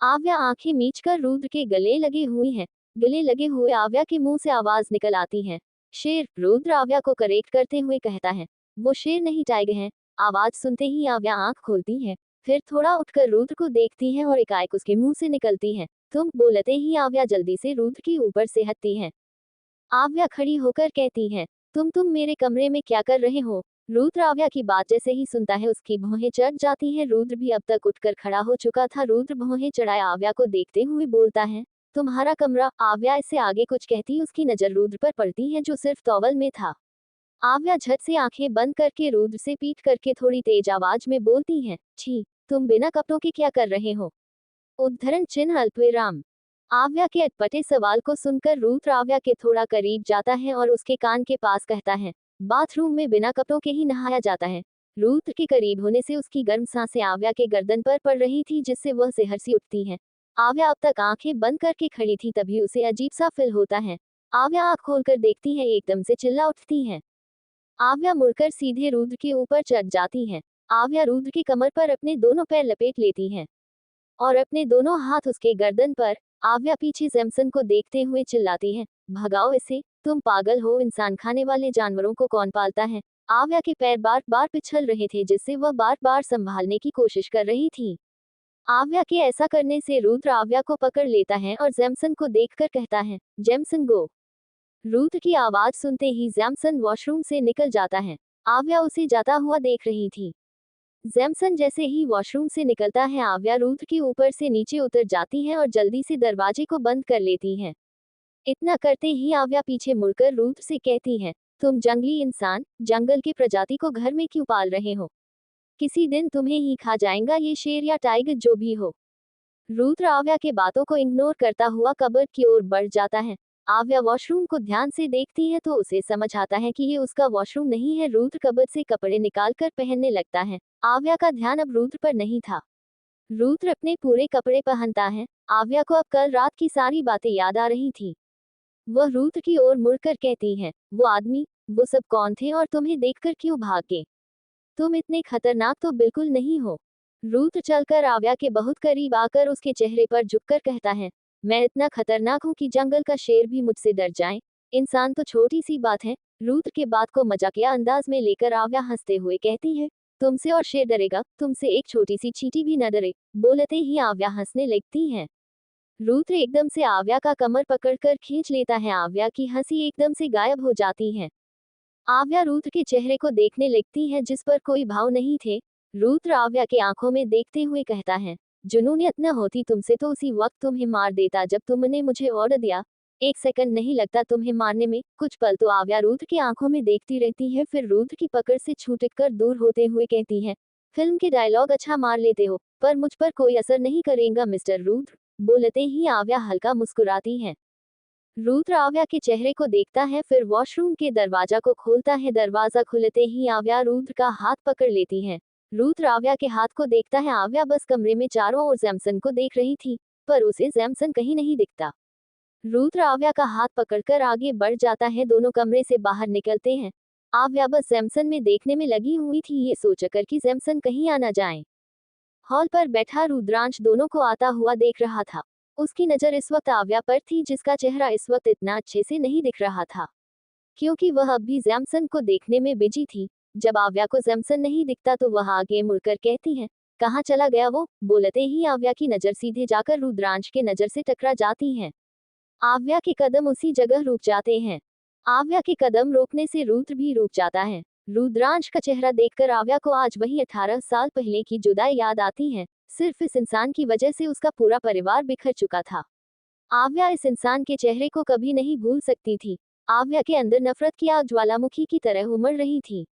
आव्या आंखें मीचकर रुद्र के गले लगे हुई है। गले लगे हुए आव्या के मुंह से आवाज निकल आती है। शेर। रुद्र आव्या को करेक्ट करते हुए कहता है। वो शेर नहीं टाइगर है। आवाज सुनते ही आव्या आंख खोलती है। फिर थोड़ा उठकर रुद्र को देखती है और एकाएक उसके मुंह से निकलती है, तुम। बोलते ही आव्या जल्दी से रुद्र के ऊपर से हटती है। आव्या खड़ी होकर कहती है, तुम मेरे कमरे में क्या कर रहे हो? रुद्र आव्या की बात जैसे ही सुनता है उसकी भौहें चढ़ जाती हैं। रुद्र भी अब तक उठकर खड़ा हो चुका था। रुद्र भौहें चढ़ाए आव्या को देखते हुए बोलता है, तुम्हारा कमरा। आव्या इससे आगे कुछ कहती उसकी नजर रुद्र पर पड़ती है जो सिर्फ टॉवल में था। आव्या झट से आंखें बंद करके रुद्र से पीट करके थोड़ी तेज आवाज में बोलती है, छी, तुम बिना कपड़ों के क्या कर रहे हो? उद्धरण चिन्ह अल्पविराम। आव्या के अटपटे सवाल को सुनकर रुद्र आव्या के थोड़ा करीब जाता है और उसके कान के पास कहता है, बाथरूम में बिना कपड़ों के ही नहाया जाता है। रुद्र के करीब होने से उसकी गर्म सांसें आव्या के गर्दन पर पड़ रही थी जिससे वह सिहरसी उठती है। आव्या अब तक आंखें बंद करके खड़ी थी, तभी उसे अजीब सा फील होता है। आव्या आंख खोलकर देखती है, एकदम से चिल्ला उठती है। आव्या मुड़कर सीधे रुद्र के ऊपर चढ़ जाती है। आव्या रुद्र की कमर पर अपने दोनों पैर लपेट लेती है और अपने दोनों हाथ उसके गर्दन पर। आव्या पीछे सैमसन को देखते हुए चिल्लाती है, भगाओ इसे, तुम पागल हो, इंसान खाने वाले जानवरों को कौन पालता है? आव्या के पैर बार बार पिछल रहे थे जिससे वह बार बार संभालने की कोशिश कर रही थी। आव्या के ऐसा करने से रुद्र आव्या को पकड़ लेता है और जैमसन को देखकर कहता है, जेमसन गो। रुद्र की आवाज सुनते ही जैमसन वॉशरूम से निकल जाता है। आव्या उसे जाता हुआ देख रही थी। जैमसन जैसे ही वॉशरूम से निकलता है आव्या रुद्र के ऊपर से नीचे उतर जाती है और जल्दी से दरवाजे को बंद कर लेती है। इतना करते ही आव्या पीछे मुड़कर रुद्र से कहती है, तुम जंगली इंसान, जंगल की प्रजाति को घर में क्यों पाल रहे हो? किसी दिन तुम्हें ही खा जाएगा ये शेर या टाइगर जो भी हो। रुद्र आव्या के बातों को इग्नोर करता हुआ कबर्ड की ओर बढ़ जाता है। आव्या वॉशरूम को ध्यान से देखती है तो उसे समझ आता है कि ये उसका वॉशरूम नहीं है। रुद्र कबर्ड से कपड़े निकालकर पहनने लगता है। आव्या का ध्यान अब रुद्र पर नहीं था। रुद्र अपने पूरे कपड़े पहनता है। आव्या को अब कल रात की सारी बातें याद आ रही थी। वह रुद्र की ओर मुड़कर कहती है, वो आदमी, वो सब कौन थे और तुम्हें देखकर क्यों भाग गए? तुम इतने खतरनाक तो बिल्कुल नहीं हो। रुद्र चलकर आव्या के बहुत करीब आकर उसके चेहरे पर झुककर कहता है, मैं इतना खतरनाक हूँ कि जंगल का शेर भी मुझसे डर जाए। इंसान तो छोटी सी बात है। रुद्र के बात को मजाकिया अंदाज में लेकर आव्या हंसते हुए कहती है, तुमसे और शेर डरेगा, तुमसे एक छोटी सी चींटी भी न डरे। बोलते ही आव्या हंसने लगती है। रुद्र एकदम से आव्या का कमर पकड़कर खींच लेता है। आव्या की हंसी एकदम से गायब हो जाती है। आव्या रुद्र के चेहरे को देखने लगती है जिस पर कोई भाव नहीं थे। रुद्र आव्या के आंखों में देखते हुए कहता है, जुनूनियत न होती तुमसे तो उसी वक्त तुम्हें मार देता जब तुमने मुझे ऑर्डर दिया। एक सेकंड नहीं लगता तुम्हें मारने में। कुछ पल तो आव्या रुद्र की आंखों में देखती रहती है, फिर रुद्र की पकड़ से छूटकर दूर होते हुए कहती है, फिल्म के डायलॉग अच्छा मार लेते हो, पर मुझ पर कोई असर नहीं करेगा मिस्टर रुद्र। बोलते ही आव्या हल्का मुस्कुराती है। रुद्र आव्या के चेहरे को देखता है, फिर वॉशरूम के दरवाजा को खोलता है। दरवाजा खुलते ही आव्या रुद्र का हाथ पकड़ लेती है। रुद्र आव्या के हाथ को देखता है। आव्या बस कमरे में चारों ओर जैमसन को देख रही थी, पर उसे जैमसन कहीं नहीं दिखता। रुद्र आव्या का हाथ पकड़कर आगे बढ़ जाता है। दोनों कमरे से बाहर निकलते हैं। आव्या बस जैमसन में देखने में लगी हुई थी, ये सोचकर कि जैमसन कहीं आ न जाए। हॉल पर बैठा रुद्रांश दोनों को आता हुआ देख रहा था। उसकी नजर इस वक्त आव्या पर थी जिसका चेहरा इस वक्त इतना अच्छे से नहीं दिख रहा था, क्योंकि वह अब भी जैमसन को देखने में बिजी थी। जब आव्या को जैमसन नहीं दिखता तो वह आगे मुड़कर कहती है, कहाँ चला गया वो? बोलते ही आव्या की नजर सीधे जाकर रुद्रांश के नजर से टकरा जाती है। आव्या के कदम उसी जगह रुक जाते हैं। आव्या के कदम रोकने से रुद्र भी रुक जाता है। रुद्रांश का चेहरा देखकर आव्या को आज वही 18 साल पहले की जुदाई याद आती है। सिर्फ इस इंसान की वजह से उसका पूरा परिवार बिखर चुका था। आव्या इस इंसान के चेहरे को कभी नहीं भूल सकती थी। आव्या के अंदर नफरत की आग ज्वालामुखी की तरह उमड़ रही थी।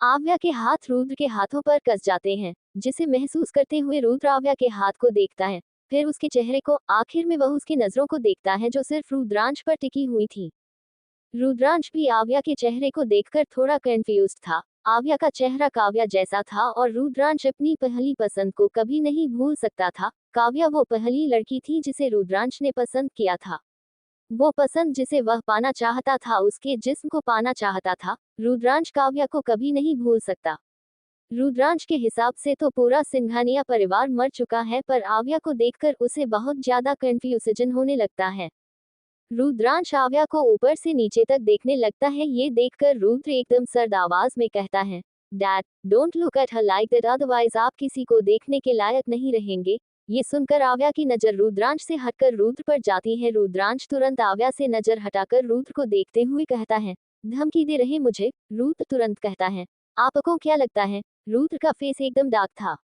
आव्या के हाथ रुद्र के हाथों पर कस जाते हैं, जिसे महसूस करते हुए रुद्र आव्या के हाथ को देखता है, फिर उसके चेहरे को। आखिर में वह उसकी नजरों को देखता है जो सिर्फ रुद्रांश पर टिकी हुई थी। रुद्रांश भी आव्या के चेहरे को देखकर थोड़ा कंफ्यूज था। आव्या का चेहरा काव्या जैसा था और रुद्रांश अपनी पहली पसंद को कभी नहीं भूल सकता था। काव्या वो पहली लड़की थी जिसे रुद्रांश ने पसंद किया था। वो पसंद जिसे वह पाना चाहता था, उसके जिस्म को पाना चाहता था। रुद्रांश काव्या को कभी नहीं भूल सकता। रुद्रांश के हिसाब से तो पूरा सिंघानिया परिवार मर चुका है, पर आव्या को देखकर उसे बहुत ज्यादा कंफ्यूजन होने लगता है। रुद्रांश आव्या को ऊपर से नीचे तक देखने लगता है। ये देखकर रुद्र एकदम सर्द आवाज में कहता है, dad, don't look at her like that, otherwise आप किसी को देखने के लायक नहीं रहेंगे। ये सुनकर आव्या की नजर रुद्रांश से हटकर रुद्र पर जाती है। रुद्रांश तुरंत आव्या से नजर हटाकर रुद्र को देखते हुए कहता है, धमकी दे रहे मुझे? रुद्र तुरंत कहता है, आपको क्या लगता है? रुद्र का फेस एकदम डार्क था,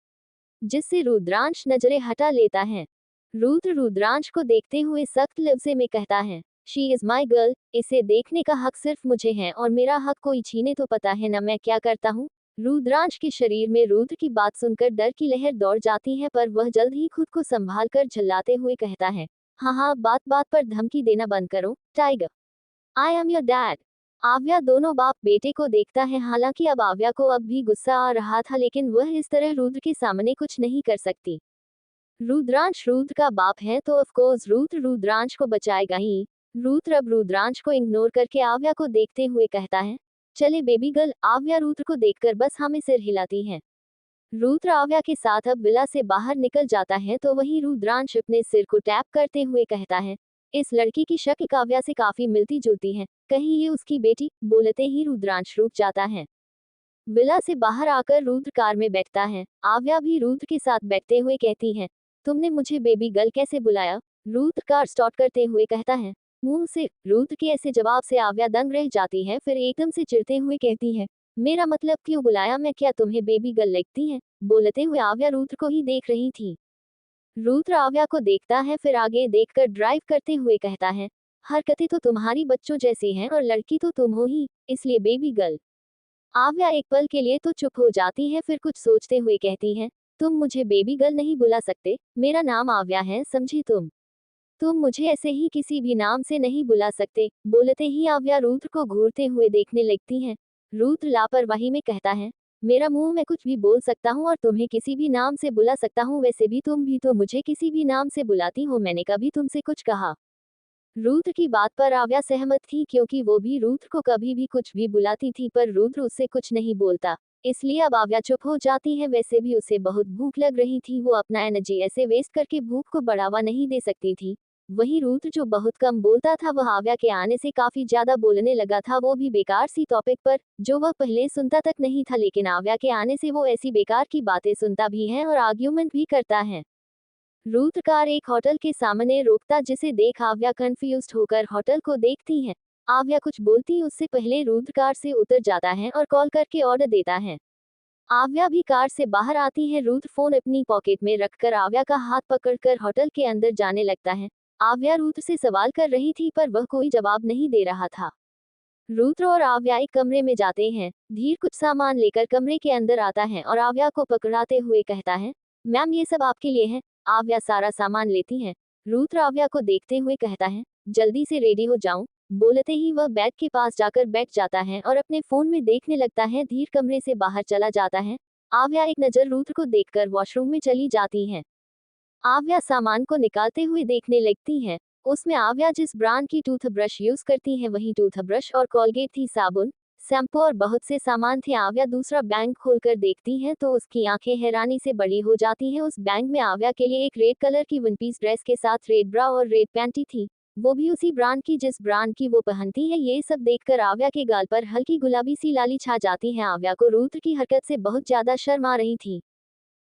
जिससे रुद्रांश नजरें हटा लेता है। रुद्र रुद्रांश को देखते हुए सख्त लफ्ज़े में कहता है, शी इज माई गर्ल, इसे देखने का हक सिर्फ मुझे है और मेरा हक कोई छीने तो पता है ना मैं क्या करता हूँ। रुद्रांश के शरीर में रुद्र की बात सुनकर डर की लहर दौड़ जाती है, पर वह जल्द ही खुद को संभाल कर झल्लाते हुए कहता है, हाँ हाँ, बात बात पर धमकी देना बंद करो, tiger. I am your dad. आव्या दोनों बाप बेटे को देखता है। हालांकि अब आव्या को अब भी गुस्सा आ रहा था, लेकिन वह इस तरह रुद्र के सामने कुछ नहीं कर सकती। रुद्रांश रुद्र का बाप है तो ऑफ कोर्स रुद्र रुद्रांश को बचाएगा ही। रुद्र अब रुद्रांश को इग्नोर करके आव्या को देखते हुए कहता है, चले बेबी गर्ल। आव्या रुद्र को देखकर बस हमें सिर हिलाती है। रुद्र आव्या के साथ अब विला से बाहर निकल जाता है तो वहीं रुद्रांश अपने सिर को टैप करते हुए कहता है, इस लड़की की शक्ल काव्या से काफी मिलती जुलती है, कहीं ये उसकी बेटी? बोलते ही रुद्रांश रुक जाता है। विला से बाहर आकर रुद्र कार में बैठता है। आव्या भी रुद्र के साथ बैठते हुए कहती है, तुमने मुझे बेबी गर्ल कैसे बुलाया? रुद्र कार स्टार्ट करते हुए कहता है। मुंह से रुद्र के ऐसे जवाब से आव्या दंग रह जाती है, फिर एकदम से चिढ़ते हुए कहती है, मेरा मतलब क्यों बुलाया? मैं क्या तुम्हें बेबी गर्ल लगती है? बोलते हुए आव्या रुद्र को ही देख रही थी। रुद्र आव्या को देखता है, फिर आगे देखकर ड्राइव करते हुए कहता है, हरकतें तो तुम्हारी बच्चों जैसी हैं और लड़की तो तुम हो ही, इसलिए बेबी गर्ल। आव्या एक पल के लिए तो चुप हो जाती है, फिर कुछ सोचते हुए कहती है, तुम मुझे बेबी गर्ल नहीं बुला सकते, मेरा नाम आव्या है, समझी तुम मुझे ऐसे ही किसी भी नाम से नहीं बुला सकते। बोलते ही आव्या रुद्र को घूरते हुए देखने लगती है। रुद्र लापरवाही में कहता है, मेरा मुंह मैं कुछ भी बोल सकता हूँ और तुम्हें किसी भी नाम से बुला सकता हूँ, वैसे भी तुम भी तो मुझे किसी भी नाम से बुलाती हो, मैंने कभी तुमसे कुछ कहा? रुद्र की बात पर आव्या सहमत थी, क्योंकि वो भी रुद्र को कभी भी कुछ भी बुलाती थी, पर रुद्र उससे कुछ नहीं बोलता, इसलिए अब आव्या चुप हो जाती है। वैसे भी उसे बहुत भूख लग रही थी, वो अपना एनर्जी ऐसे वेस्ट करके भूख को बढ़ावा नहीं दे सकती थी। वही रुद्र जो बहुत कम बोलता था, वह आव्या के आने से काफी ज्यादा बोलने लगा था, वो भी बेकार सी टॉपिक पर, जो वह पहले सुनता तक नहीं था, लेकिन आव्या के आने से वो ऐसी बेकार की बातें सुनता भी है और आर्ग्यूमेंट भी करता है। रुद्र कार एक होटल के सामने रोकता, जिसे देख आव्या कंफ्यूज्ड होकर होटल को देखती है। आव्या कुछ बोलती उससे पहले रुद्र कार से उतर जाता है और कॉल करके ऑर्डर देता है। आव्या भी कार से बाहर आती है। रुद्र फोन अपनी पॉकेट में रखकर आव्या का हाथ पकड़कर होटल के अंदर जाने लगता है। आव्या रुद्र से सवाल कर रही थी, पर वह कोई जवाब नहीं दे रहा था। रुद्र और आव्या एक कमरे में जाते हैं। धीर कुछ सामान लेकर कमरे के अंदर आता है और आव्या को पकड़ाते हुए कहता है, मैम ये सब आपके लिए है। आव्या सारा सामान लेती है। रुद्र आव्या को देखते हुए कहता है, जल्दी से रेडी हो जाऊं। बोलते ही वह बेड के पास जाकर बैठ जाता है और अपने फोन में देखने लगता है। धीर कमरे से बाहर चला जाता है। आव्या एक नजर रुद्र को देखकर वॉशरूम में चली जाती है। आव्या सामान को निकालते हुए देखने लगती है। उसमें आव्या जिस ब्रांड की टूथब्रश यूज करती है वही टूथब्रश और कॉलगेट थी, साबुन, शैम्पू और बहुत से सामान थे। आव्या दूसरा बैग खोलकर देखती है तो उसकी आंखें हैरानी से बड़ी हो जाती हैं। उस बैग में आव्या के लिए एक रेड कलर की वन पीस ड्रेस के साथ रेड ब्रा और रेड पैंटी थी, वो भी उसी ब्रांड की जिस ब्रांड की वो पहनती है। ये सब देखकर आव्या के गाल पर हल्की गुलाबी सी लाली छा जाती है। आव्या को रुद्र की हरकत से बहुत ज्यादा शर्म आ रही थी।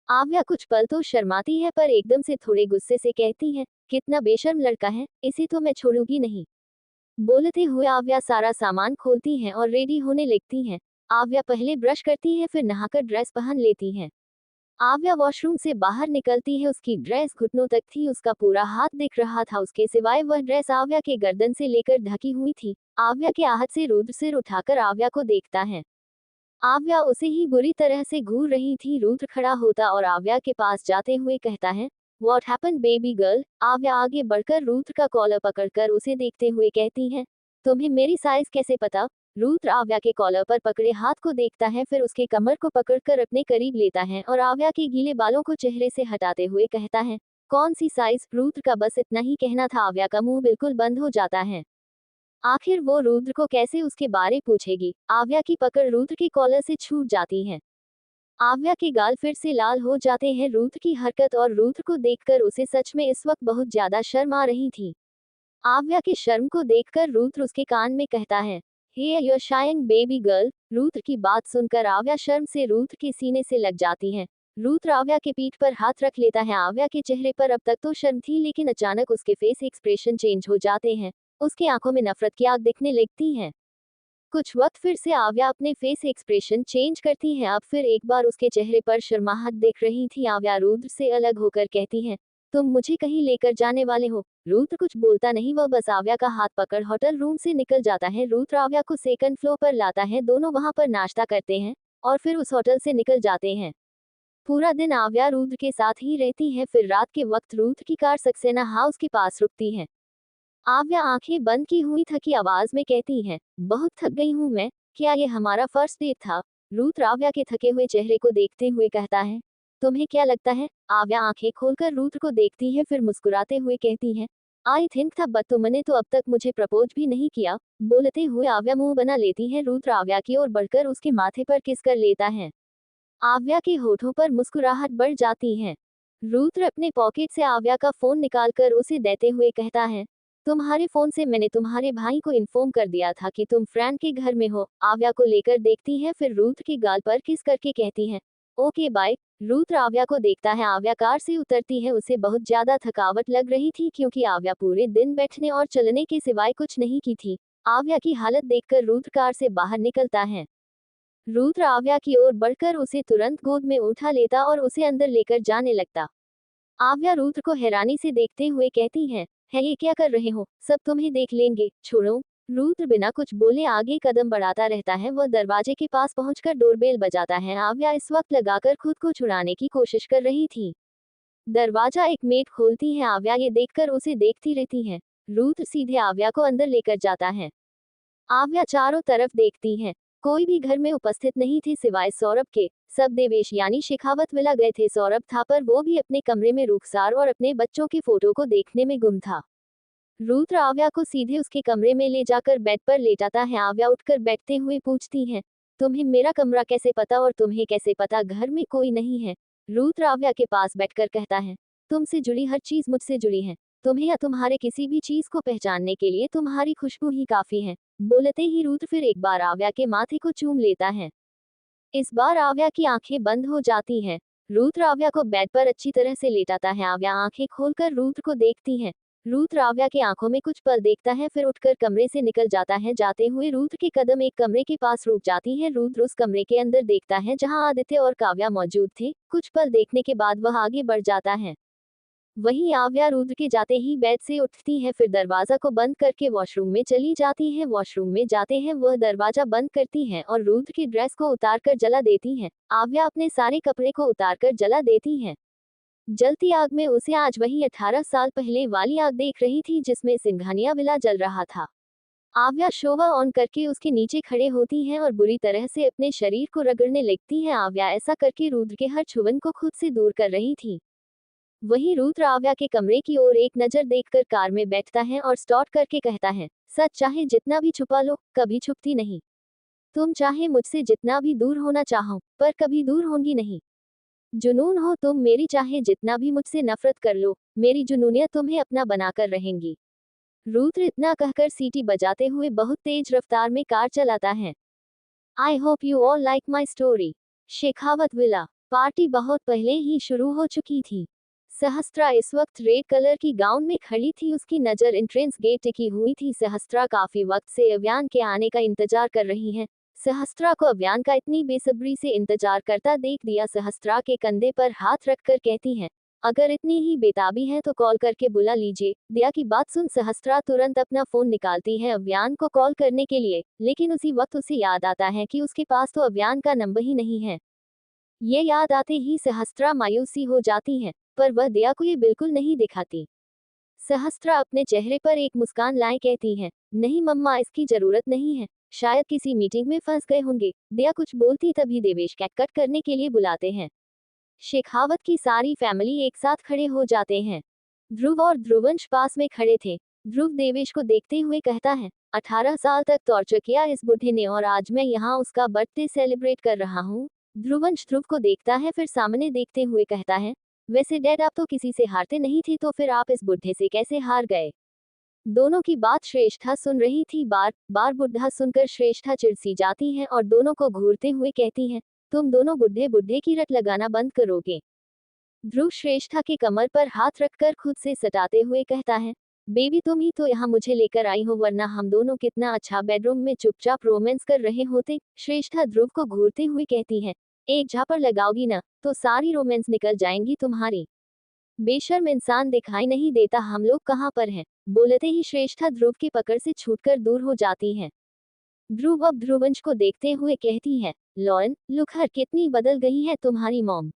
आव्या कुछ पल तो शर्माती है, पर एकदम से थोड़े गुस्से से कहती है, कितना बेशर्म लड़का है, इसे तो मैं छोड़ूंगी नहीं। बोलते हुए आव्या सारा सामान खोलती है और रेडी होने लगती है। आव्या पहले ब्रश करती है, फिर नहाकर ड्रेस पहन लेती है। आव्या वॉशरूम से बाहर निकलती है। उसकी ड्रेस घुटनों तक थी, उसका पूरा हाथ दिख रहा था, उसके सिवाय वह ड्रेस आव्या के गर्दन से लेकर ढकी हुई थी। आव्या के आहट से रुद्र सिर उठाकर आव्या को देखता है। आव्या उसे ही बुरी तरह से घूर रही थी। रुद्र खड़ा होता और आव्या के पास जाते हुए कहता है, What happened बेबी गर्ल? आव्या आगे बढ़कर रुद्र का कॉलर पकड़कर उसे देखते हुए कहती है, तुम्हें मेरी साइज कैसे पता? रुद्र आव्या के कॉलर पर पकड़े हाथ को देखता है, फिर उसके कमर को पकड़कर अपने करीब लेता है और आव्या के गीले बालों को चेहरे से हटाते हुए कहता है, कौन सी साइज? रुद्र का बस इतना ही कहना था, आव्या का मुंह बिल्कुल बंद हो जाता है। आखिर वो रुद्र को कैसे उसके बारे पूछेगी। आव्या की पकड़ रुद्र के कॉलर से छूट जाती है। आव्या के गाल फिर से लाल हो जाते हैं रुद्र की हरकत और रुद्र को देखकर उसे सच में इस वक्त बहुत ज्यादा शर्म आ रही थी। आव्या की शर्म को देखकर रुद्र उसके कान में कहता है, hey you shying baby girl. Rudra की बात सुनकर आव्या शर्म से रुद्र के सीने से लग जाती है। रुद्र आव्या के पीठ पर हाथ रख लेता है। आव्या के चेहरे पर अब तक तो शर्म थी, लेकिन अचानक उसके फेस एक्सप्रेशन चेंज हो जाते हैं। उसकी आंखों में नफरत की आग दिखने लगती है। कुछ वक्त फिर से आव्या अपने फेस एक्सप्रेशन चेंज करती है। अब फिर एक बार उसके चेहरे पर शर्माहट दिख रही थी। आव्या रुद्र से अलग होकर कहती है, तुम मुझे कहीं लेकर जाने वाले हो। रुद्र कुछ बोलता नहीं, वह बस आव्या का हाथ पकड़ होटल रूम से निकल जाता है। रुद्र आव्या को सेकंड फ्लोर पर लाता है। दोनों वहां पर नाश्ता करते हैं और फिर उस होटल से निकल जाते हैं। पूरा दिन आव्या रुद्र के साथ ही रहती है। फिर रात के वक्त रुद्र की कार सक्सेना हाउस के पास रुकती है। आव्या आंखें बंद की हुई थकी आवाज में कहती है, बहुत थक गई हूँ मैं। क्या ये हमारा फर्स्ट डेट था? रुद्र आव्या के थके हुए चेहरे को देखते हुए कहता है, तुम्हें क्या लगता है? आव्या आंखें खोलकर रुद्र को देखती है, फिर मुस्कुराते हुए कहती है, आई थिंक था, बट तुमने तो अब तक मुझे प्रपोज भी नहीं किया। बोलते हुए आव्या मुंह बना लेती है। रुद्र आव्या की ओर बढ़कर उसके माथे पर किस कर लेता है। आव्या के होठों पर मुस्कुराहट बढ़ जाती है। रुद्र अपने पॉकेट से आव्या का फोन निकालकर उसे देते हुए कहता है, तुम्हारे फोन से मैंने तुम्हारे भाई को इन्फॉर्म कर दिया था कि तुम फ्रेंड के घर में हो। आव्या को लेकर देखती है, फिर रुद्र के गाल पर किस करके कहती है, ओके बाय। रुद्र आव्या को देखता है। आव्या कार से उतरती है। उसे बहुत ज्यादा थकावट लग रही थी, क्योंकि आव्या पूरे दिन बैठने और चलने के सिवाय कुछ नहीं की थी। आव्या की हालत देखकर रुद्र कार से बाहर निकलता है। रुद्र आव्या की ओर बढ़कर उसे तुरंत गोद में उठा लेता और उसे अंदर लेकर जाने लगता। आव्या रुद्र को हैरानी से देखते हुए कहती है ये क्या कर रहे हो? सब तुम्हें देख लेंगे, छोड़ो। रुद्र बिना कुछ बोले आगे कदम बढ़ाता रहता है। वह दरवाजे के पास पहुंचकर डोरबेल बजाता है। आव्या इस वक्त लगाकर खुद को छुड़ाने की कोशिश कर रही थी। दरवाजा एक मेड खोलती है। आव्या ये देखकर उसे देखती रहती है। रुद्र सीधे आव्या को अंदर लेकर जाता है। आव्या चारों तरफ देखती है। कोई भी घर में उपस्थित नहीं थे सिवाय सौरभ के। सब देवेश यानी शेखावत विला गए थे। सौरभ था, पर वो भी अपने कमरे में रुखसार और अपने बच्चों के फोटो को देखने में गुम था। रुद्र आव्या को सीधे उसके कमरे में ले जाकर बेड पर लेटाता है। आव्या उठकर बैठते हुए पूछती है, तुम्हें मेरा कमरा कैसे पता और तुम्हें कैसे पता घर में कोई नहीं है? रुद्र आव्या के पास बैठकर कहता है, तुमसे जुड़ी हर चीज मुझसे जुड़ी है। तुम्हें या तुम्हारे किसी भी चीज को पहचानने के लिए तुम्हारी खुशबू ही काफी है। बोलते ही रुद्र फिर एक बार आव्या के माथे को चूम लेता है। इस बार आव्या की आंखें बंद हो जाती हैं। रुद्र आव्या को बेड पर अच्छी तरह से लेटाता है। आव्या आंखें खोलकर रुद्र को देखती है। रुद्र आव्या की आंखों में कुछ पल देखता है, फिर उठकर कमरे से निकल जाता है। जाते हुए रुद्र के कदम एक कमरे के पास रुक जाती है। रुद्र उस कमरे के अंदर देखता है जहां आदित्य और काव्या मौजूद थे। कुछ पल देखने के बाद वह आगे बढ़ जाता है। वहीं आव्या रुद्र के जाते ही बेड से उठती है, फिर दरवाजा को बंद करके वॉशरूम में चली जाती है। वॉशरूम में जाते हैं वह दरवाजा बंद करती है और रुद्र की ड्रेस को उतारकर जला देती है। आव्या अपने सारे कपड़े को उतारकर जला देती है। जलती आग में उसे आज वही 18 साल पहले वाली आग देख रही थी, जिसमें सिंघानिया विला जल रहा था। आव्या शोभा ऑन करके उसके नीचे खड़े होती है और बुरी तरह से अपने शरीर को रगड़ने लगती है। आव्या ऐसा करके रुद्र के हर छुवन को खुद से दूर कर रही थी। वहीं रुद्र आव्या के कमरे की ओर एक नजर देखकर कार में बैठता है और स्टार्ट करके कहता है, सच चाहे जितना भी छुपा लो, कभी छुपती नहीं। तुम चाहे मुझसे जितना भी दूर होना चाहो, पर कभी दूर होंगी नहीं। जुनून हो तुम मेरी, चाहे जितना भी मुझसे नफरत कर लो, मेरी जुनूनियत तुम्हें अपना बनाकर रहेंगी। रुद्र इतना कहकर सीटी बजाते हुए बहुत तेज रफ्तार में कार चलाता है। I hope you all like my story. Shekhawat villa party बहुत पहले ही शुरू हो चुकी थी। सहस्त्रा इस वक्त रेड कलर की गाउन में खड़ी थी। उसकी नजर एंट्रेंस गेट टिकी हुई थी। सहस्त्रा काफी वक्त से अव्यान के आने का इंतजार कर रही है। सहस्त्रा को अव्यान का इतनी बेसब्री से इंतजार करता देख दिया सहस्त्रा के कंधे पर हाथ रखकर कहती है, अगर इतनी ही बेताबी है तो कॉल करके बुला लीजिए। दिया की बात सुन सहस्त्रा तुरंत अपना फोन निकालती है अव्यान को कॉल करने के लिए, लेकिन उसी वक्त उसे याद आता है कि उसके पास तो अव्यान का नंबर ही नहीं है। ये याद आते ही सहस्त्रा मायूसी हो जाती है, पर वह दिया को ये बिल्कुल नहीं दिखाती। सहस्त्रा अपने चेहरे पर एक मुस्कान लाए कहती है, नहीं मम्मा, इसकी जरूरत नहीं है, शायद किसी मीटिंग में फंस गए होंगे। दिया कुछ बोलती तभी देवेश कट करने के लिए बुलाते हैं। शेखावत की सारी फैमिली एक साथ खड़े हो जाते हैं। ध्रुव और ध्रुवंश पास में खड़े थे। ध्रुव देवेश को देखते हुए कहता है, 18 साल तक टॉर्चर किया इस बुढ़े ने और आज मैं यहाँ उसका बर्थडे सेलिब्रेट कर रहा हूँ। ध्रुवंश ध्रुव को देखता है, फिर सामने देखते हुए कहता है, वैसे डैड आप तो किसी से हारते नहीं थे, तो फिर आप इस बुढ़े से कैसे हार गए? दोनों की बात श्रेष्ठा सुन रही थी। बार बार बुढ़ा सुनकर श्रेष्ठा चिढ़ जाती है और दोनों को घूरते हुए कहती है, तुम दोनों बुढ़े बुढ़े की रट लगाना बंद करोगे? ध्रुव श्रेष्ठा के कमर पर हाथ रखकर खुद से सटाते हुए कहता है, बेबी तुम ही तो यहाँ मुझे लेकर आई हो, वरना हम दोनों कितना अच्छा बेडरूम में चुपचाप रोमांस कर रहे होते। श्रेष्ठा ध्रुव को घूरते हुए कहती है, एक झापड़ लगाओगी ना तो सारी रोमांस निकल जाएंगी तुम्हारी। बेशर्म इंसान दिखाई नहीं देता हम लोग कहाँ पर हैं? बोलते ही श्रेष्ठा ध्रुव की पकड़ से छूटकर दूर हो जाती है। ध्रुव अब ध्रुवंश को देखते हुए कहती है, लॉयन लुक हर कितनी बदल गई है तुम्हारी मॉम।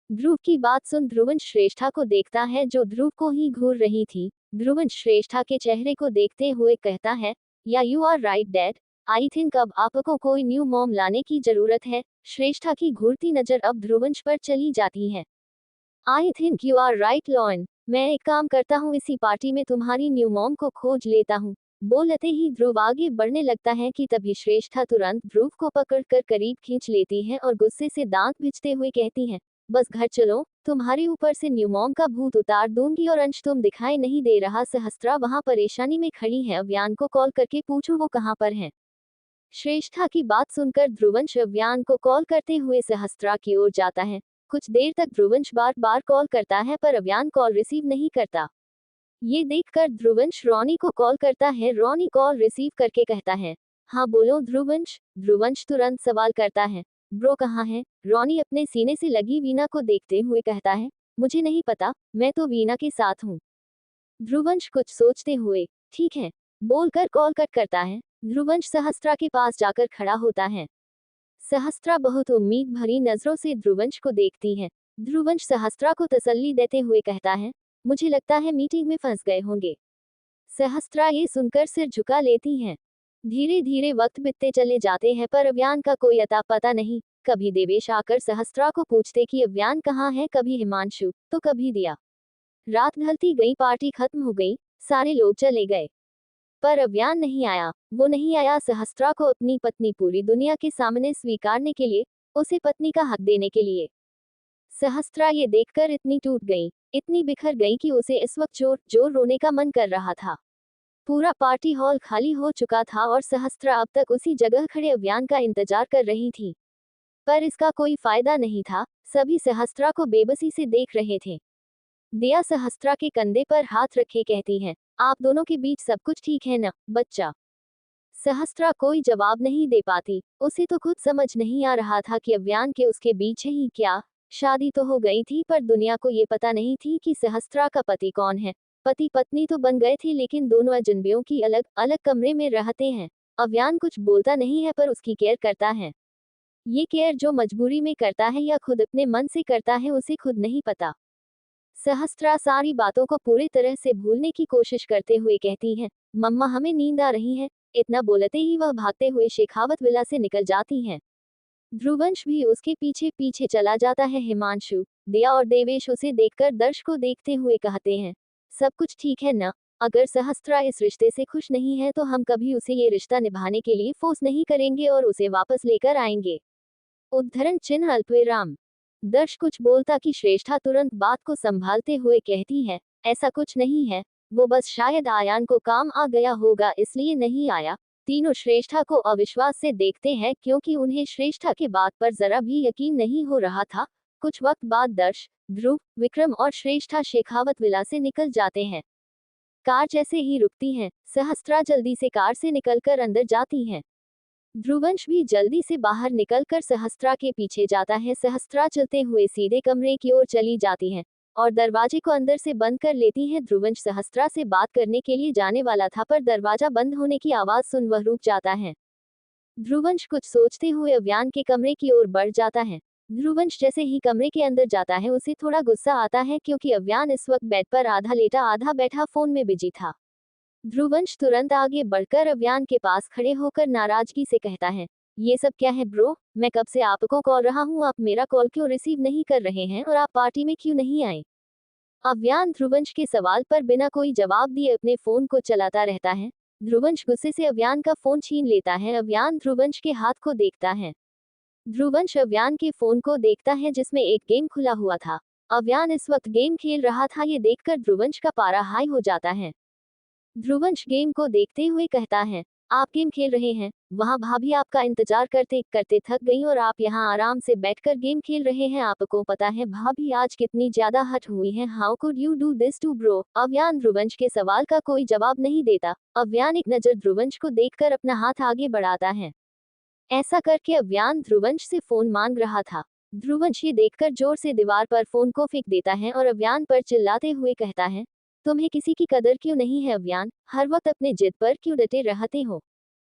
ध्रुव की बात सुन ध्रुवंश श्रेष्ठा को देखता है जो ध्रुव को ही घूर रही थी। ध्रुवंश श्रेष्ठा के चेहरे को देखते हुए कहता है, या you are right dad, I think अब आपको कोई न्यू मॉम लाने की जरूरत है। श्रेष्ठा की घूरती नजर अब ध्रुवंश पर चली जाती है। I think you are right lion, मैं एक काम करता हूँ, इसी पार्टी में तुम्हारी न्यू मॉम को खोज लेता हूँ। बोलते ही ध्रुव आगे बढ़ने लगता है कि तभी श्रेष्ठा तुरंत ध्रुव को पकड़कर करीब खींच लेती है और गुस्से से दांत भिजते हुए कहती है, बस घर चलो, तुम्हारे ऊपर से न्यू मॉम का भूत उतार दूंगी। और अंश तुम दिखाई नहीं दे रहा, सहस्त्रा वहां परेशानी में खड़ी है, अव्यान को कॉल करके पूछो वो कहाँ पर है। श्रेष्ठा की बात सुनकर ध्रुवंश अव्यान को कॉल करते हुए सहस्त्रा की ओर जाता है। कुछ देर तक ध्रुवंश बार बार कॉल करता है पर अव्यान कॉल रिसीव नहीं करता। ये देखकर ध्रुवंश रॉनी को कॉल करता है। रॉनी कॉल रिसीव करके कहता है, हाँ बोलो ध्रुवंश। ध्रुवंश तुरंत सवाल करता है, ब्रो कहाँ है? रॉनी अपने सीने से लगी वीणा को देखते हुए कहता है, मुझे नहीं पता, मैं तो वीणा के साथ हूँ। ध्रुवंश कुछ सोचते हुए, ठीक है बोलकर कॉल कट करता है। ध्रुवंश सहस्त्रा के पास जाकर खड़ा होता है। सहस्त्रा बहुत उम्मीद भरी नजरों से ध्रुवंश को देखती है। ध्रुवंश सहस्त्रा को तसल्ली देते हुए कहता है, मुझे लगता है मीटिंग में फंस गए होंगे। सहस्त्रा ये सुनकर सिर झुका लेती हैं। धीरे धीरे वक्त बीतते चले जाते हैं पर अव्यान का कोई अता पता नहीं। कभी देवेश आकर सहस्त्रा को पूछते कि अव्यान कहाँ है, कभी हिमांशु, तो कभी दिया। रात ढलती गई, पार्टी खत्म हो गई, सारे लोग चले गए, पर अव्यान नहीं आया। वो नहीं आया सहस्त्रा को अपनी पत्नी पूरी दुनिया के सामने स्वीकारने के लिए, उसे पत्नी का हक देने के लिए। सहस्त्रा ये देखकर इतनी टूट गई, इतनी बिखर गई कि उसे इस वक्त जोर जोर रोने का मन कर रहा था। पूरा पार्टी हॉल खाली हो चुका था और सहस्त्रा अब तक उसी जगह खड़े अव्यान का इंतजार कर रही थी। पर इसका कोई फायदा नहीं था, सभी सहस्त्रा को बेबसी से देख रहे थे। दिया सहस्त्रा के कंधे पर हाथ रखे कहती है, आप दोनों के बीच सब कुछ ठीक है ना बच्चा? सहस्त्रा कोई जवाब नहीं दे पाती। उसे तो खुद समझ नहीं आ रहा था कि अव्यान के उसके बीच ही क्या। शादी तो हो गई थी पर दुनिया को ये पता नहीं थी कि सहस्त्रा का पति कौन है। पति पत्नी तो बन गए थे लेकिन दोनों अजनबियों की अलग अलग कमरे में रहते हैं। अव्यान कुछ बोलता नहीं है पर उसकी केयर करता है। ये केयर जो मजबूरी में करता है या खुद अपने मन से करता है उसे खुद नहीं पता। सहस्त्रा सारी बातों को पूरी तरह से भूलने की कोशिश करते हुए कहती है, मम्मा हमें नींद आ रही है। इतना बोलते ही वह भागते हुए शेखावत विला से निकल जाती हैं। ध्रुवंश भी उसके पीछे पीछे चला जाता है। हिमांशु, दिया और देवेश उसे देखकर दर्श को देखते हुए कहते हैं, सब कुछ ठीक है ना? अगर सहस्त्रा इस रिश्ते से खुश नहीं है तो हम कभी उसे ये रिश्ता निभाने के लिए फोर्स नहीं करेंगे और उसे वापस लेकर आएंगे। उद्धरण चिन्ह अल्पविराम। दर्श कुछ बोलता कि श्रेष्ठा तुरंत बात को संभालते हुए कहती है, ऐसा कुछ नहीं है, वो बस शायद आयान को काम आ गया होगा इसलिए नहीं आया। तीनों श्रेष्ठा को अविश्वास से देखते हैं क्योंकि उन्हें श्रेष्ठा के बात पर जरा भी यकीन नहीं हो रहा था। कुछ वक्त बाद दर्श, ध्रुव, विक्रम और श्रेष्ठा शेखावत विला से निकल जाते हैं। कार जैसे ही रुकती है, सहस्त्रा जल्दी से कार से निकलकर अंदर जाती है। ध्रुवंश भी जल्दी से बाहर निकलकर सहस्त्रा के पीछे जाता है। सहस्त्रा चलते हुए सीधे कमरे की ओर चली जाती है और दरवाजे को अंदर से बंद कर लेती है। ध्रुवंश सहस्त्रा से बात करने के लिए जाने वाला था पर दरवाजा बंद होने की आवाज सुन वह रुक जाता है। ध्रुवंश कुछ सोचते हुए अव्यान के कमरे की ओर बढ़ जाता है। ध्रुवंश जैसे ही कमरे के अंदर जाता है उसे थोड़ा गुस्सा आता है क्योंकि अव्यान इस वक्त बेड पर आधा लेटा आधा बैठा फोन में बिजी था। ध्रुवंश तुरंत आगे बढ़कर अव्यान के पास खड़े होकर नाराजगी से कहता है, ये सब क्या है ब्रो? मैं कब से आपको कॉल रहा हूँ, आप मेरा कॉल क्यों रिसीव नहीं कर रहे हैं और आप पार्टी में क्यों नहीं आए? अव्यान ध्रुवंश के सवाल पर बिना कोई जवाब दिए अपने फोन को चलाता रहता है। ध्रुवंश गुस्से से अव्यान का फोन छीन लेता है। अव्यान ध्रुवंश के हाथ को देखता है। ध्रुवंश अव्यान के फोन को देखता है जिसमें एक गेम खुला हुआ था। अव्यान इस वक्त गेम खेल रहा था। ये देखकर ध्रुवंश का पारा हाई हो जाता है। ध्रुवंश गेम को देखते हुए कहता है, आप गेम खेल रहे हैं, वहाँ भाभी आपका इंतजार करते करते थक गई और आप यहाँ आराम से बैठकर गेम खेल रहे हैं। आपको पता है भाभी आज कितनी ज्यादा हट हुई हैं। How could you do this to bro? Avyaan Dhruvansh के सवाल का कोई जवाब नहीं देता। अव्यान एक नजर ध्रुवंश को देखकर अपना हाथ आगे बढ़ाता है। ऐसा करके अव्यान ध्रुवंश से फोन मांग रहा था। ध्रुवंश ये देखकर जोर से दीवार पर फोन को फेंक देता है और अव्यान पर चिल्लाते हुए कहता है, तुम्हें किसी की कदर क्यों नहीं है अव्यान? हर वक्त अपने जिद पर क्यों डटे रहते हो?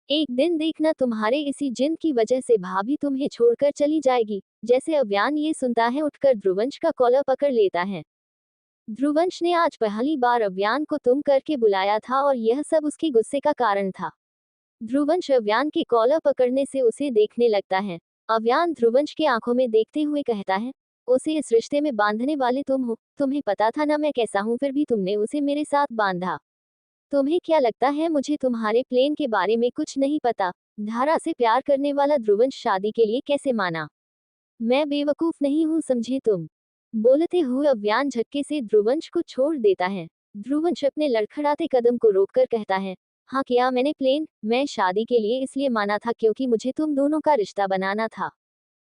एक दिन देखना तुम्हारे इसी जिद की वजह से भाभी तुम्हें छोड़कर चली जाएगी। जैसे अव्यान ये सुनता है उठकर ध्रुवंश का कॉलर पकड़ लेता है। ध्रुवंश ने आज पहली बार अव्यान को तुम करके बुलाया था और यह सब उसके गुस्से का कारण था। ध्रुवंश अव्यान के कॉलर पकड़ने से उसे देखने लगता है। अव्यान ध्रुवंश की आंखों में देखते हुए कहता है, उसे इस रिश्ते में बांधने वाले तुम हो। तुम्हें पता था ना मैं कैसा हूँ, फिर भी तुमने उसे मेरे साथ बांधा। तुम्हें क्या लगता है मुझे तुम्हारे प्लेन के बारे में कुछ नहीं पता? धारा से प्यार करने वाला ध्रुवंश शादी के लिए कैसे माना? मैं बेवकूफ नहीं हूँ समझे तुम। बोलते हुए अव्यान झटके से ध्रुवंश को छोड़ देता है। ध्रुवंश अपने लड़खड़ाते कदम को रोककर कहता है, हाँ किया मैंने प्लेन। मैं शादी के लिए इसलिए माना था क्योंकि मुझे तुम दोनों का रिश्ता बनाना था।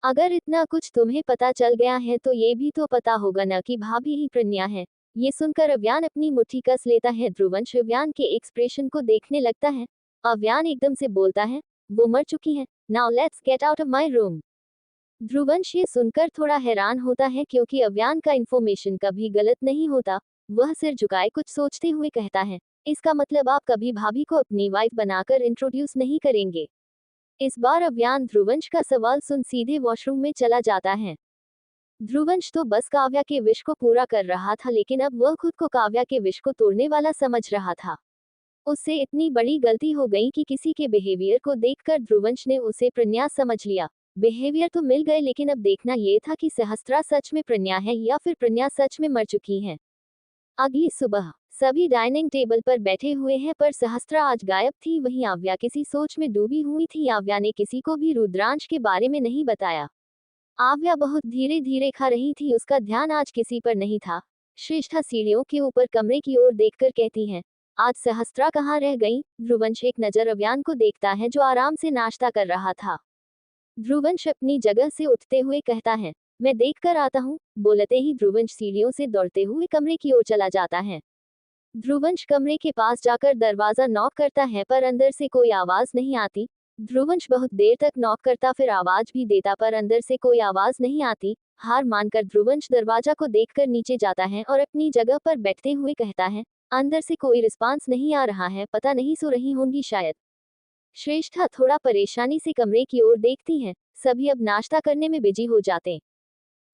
अगर इतना कुछ तुम्हें पता चल गया है तो ये भी तो पता होगा ना कि भाभी ही प्रज्ञा है। ये सुनकर अव्यान अपनी मुट्ठी कस लेता है। ध्रुवंश अव्यान के एक्सप्रेशन को देखने लगता है। अव्यान एकदम से बोलता है, वो मर चुकी है। Now let's get out of my room. Dhruvansh ये सुनकर थोड़ा हैरान होता है क्योंकि अव्यान का इन्फॉर्मेशन कभी गलत नहीं होता। वह सिर झुकाए कुछ सोचते हुए कहता है, इसका मतलब आप कभी भाभी को अपनी वाइफ बनाकर इंट्रोड्यूस नहीं करेंगे? इस बार अव्यान ध्रुवंश का सवाल सुन सीधे वॉशरूम में चला जाता है। ध्रुवंश तो बस काव्या के विश को पूरा कर रहा था, लेकिन अब वह खुद को काव्या के विश को तोड़ने वाला समझ रहा था। उससे इतनी बड़ी गलती हो गई कि किसी के बिहेवियर को देखकर ध्रुवंश ने उसे प्रज्ञा समझ लिया। बिहेवियर तो मिल गए, लेकिन अब देखना यह था कि सहस्त्रा सच में प्रज्ञा है या फिर प्रज्ञा सच में मर चुकी है। अगली सुबह सभी डाइनिंग टेबल पर बैठे हुए हैं, पर सहस्त्रा आज गायब थी। वहीं आव्या किसी सोच में डूबी हुई थी। आव्या ने किसी को भी रुद्रांश के बारे में नहीं बताया। आव्या बहुत धीरे धीरे खा रही थी, उसका ध्यान आज किसी पर नहीं था। श्रेष्ठा सीढ़ियों के ऊपर कमरे की ओर देखकर कहती है, आज सहस्त्रा कहाँ रह गई? ध्रुवंश एक नजर अव्यान को देखता है जो आराम से नाश्ता कर रहा था। ध्रुवंश अपनी जगह से उठते हुए कहता है, मैं देख कर आता हूँ। बोलते ही ध्रुवंश सीढ़ियों से दौड़ते हुए कमरे की ओर चला जाता है। ध्रुवंश कमरे के पास जाकर दरवाजा नॉक करता है, पर अंदर से कोई आवाज नहीं आती। ध्रुवंश बहुत देर तक नॉक करता, फिर आवाज भी देता, पर अंदर से कोई आवाज नहीं आती। हार मानकर ध्रुवंश दरवाजा को देखकर नीचे जाता है और अपनी जगह पर बैठते हुए कहता है, अंदर से कोई रिस्पांस नहीं आ रहा है, पता नहीं सो रही होंगी शायद। श्रेष्ठा थोड़ा परेशानी से कमरे की ओर देखती है। सभी अब नाश्ता करने में बिजी हो जाते।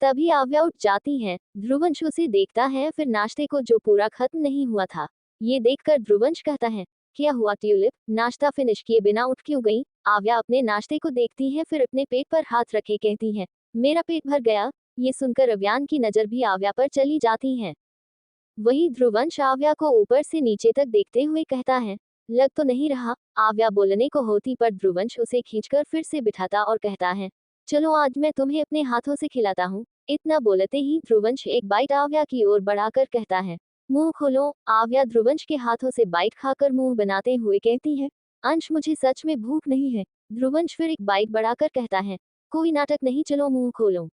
तभी आव्या उठ जाती है। ध्रुवंश उसे देखता है, फिर नाश्ते को जो पूरा खत्म नहीं हुआ था। ये देखकर ध्रुवंश कहता है, क्या हुआ ट्यूलिप, नाश्ता फिनिश किए बिना उठ क्यों गई? आव्या अपने नाश्ते को देखती है, फिर अपने पेट पर हाथ रखे कहती है, मेरा पेट भर गया। ये सुनकर अव्यान की नजर भी आव्या पर चली जाती है। वही ध्रुवंश आव्या को ऊपर से नीचे तक देखते हुए कहता है, लग तो नहीं रहा। आव्या बोलने को होती, पर ध्रुवंश उसे खींचकर फिर से बिठाता और कहता है, चलो आज मैं तुम्हें अपने हाथों से खिलाता हूँ। इतना बोलते ही ध्रुवंश एक बाइट आव्या की ओर बढ़ाकर कहता है, मुंह खोलो। आव्या ध्रुवंश के हाथों से बाइट खाकर मुंह बनाते हुए कहती है, अंश मुझे सच में भूख नहीं है। ध्रुवंश फिर एक बाइट बढ़ाकर कहता है, कोई नाटक नहीं, चलो मुंह खोलो।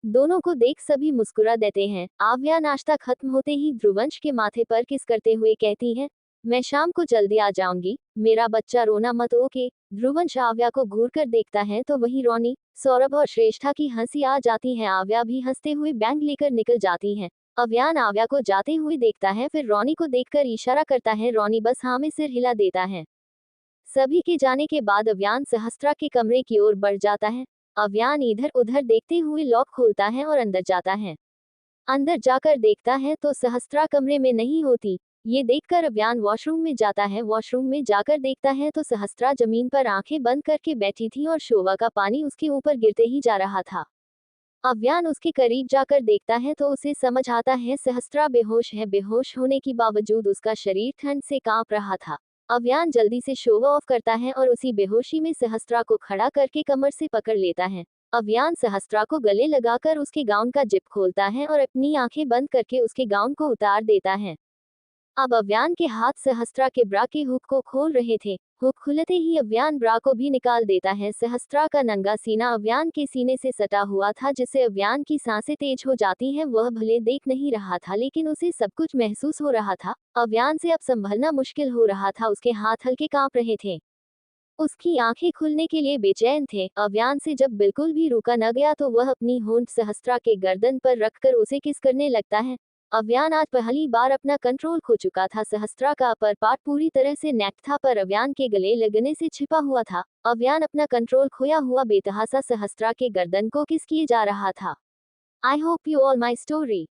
दोनों को देख सभी मुस्कुरा देते हैं। आव्या नाश्ता खत्म होते ही ध्रुवंश के माथे पर किस करते हुए कहती है, मैं शाम को जल्दी आ जाऊंगी, मेरा बच्चा रोना मत ओके। ध्रुवंश आव्या को घूर कर देखता है तो वहीं रोनी, सौरभ और श्रेष्ठा की हंसी आ जाती है। आव्या भी हंसते हुए बैग लेकर निकल जाती है। अव्यान आव्या को जाते हुए देखता है, फिर रोनी को देखकर इशारा करता है। रोनी बस हाँ में सिर हिला देता है। सभी के जाने के बाद अव्यान सहस्त्रा के कमरे की ओर बढ़ जाता है। अव्यान इधर उधर देखते हुए लॉक खोलता है और अंदर जाता है। अंदर जाकर देखता है तो सहस्त्रा कमरे में नहीं होती। ये देखकर अव्यान वॉशरूम में जाता है। वॉशरूम में जाकर देखता है तो सहस्त्रा जमीन पर आंखें बंद करके बैठी थी और शोवा का पानी उसके ऊपर गिरते ही जा रहा था। अव्यान उसके करीब जाकर देखता है तो उसे समझ आता है सहस्त्रा बेहोश है। बेहोश होने के बावजूद उसका शरीर ठंड से कांप रहा था। अव्यान जल्दी से शो ऑफ करता है और उसी बेहोशी में सहस्त्रा को खड़ा करके कमर से पकड़ लेता है। अव्यान सहस्त्रा को गले लगाकर उसके गाउन का जिप खोलता है और अपनी आंखें बंद करके उसके गाउन को उतार देता है। अब अव्यान के हाथ सहस्त्रा के ब्रा के हुक को खोल रहे थे। हुक खुलते ही अव्यान ब्रा को भी निकाल देता है। सहस्त्रा का नंगा सीना अव्यान के सीने से सटा हुआ था, जिससे अव्यान की सांसें तेज हो जाती हैं। वह भले देख नहीं रहा था, लेकिन उसे सब कुछ महसूस हो रहा था। अव्यान से अब संभलना मुश्किल हो रहा था। उसके हाथ हल्के कांप रहे थे। उसकी आंखें खुलने के लिए बेचैन थे। अव्यान से जब बिल्कुल भी रुका न गया तो वह अपनी होंठ सहस्त्रा के गर्दन पर रखकर उसे किस करने लगता है। अव्यान आज पहली बार अपना कंट्रोल खो चुका था। सहस्त्रा का अपर पार्ट पूरी तरह से नेक्ड था, पर अव्यान के गले लगने से छिपा हुआ था। अव्यान अपना कंट्रोल खोया हुआ बेतहासा सहस्त्रा के गर्दन को किस किए जा रहा था। I hope you all my story.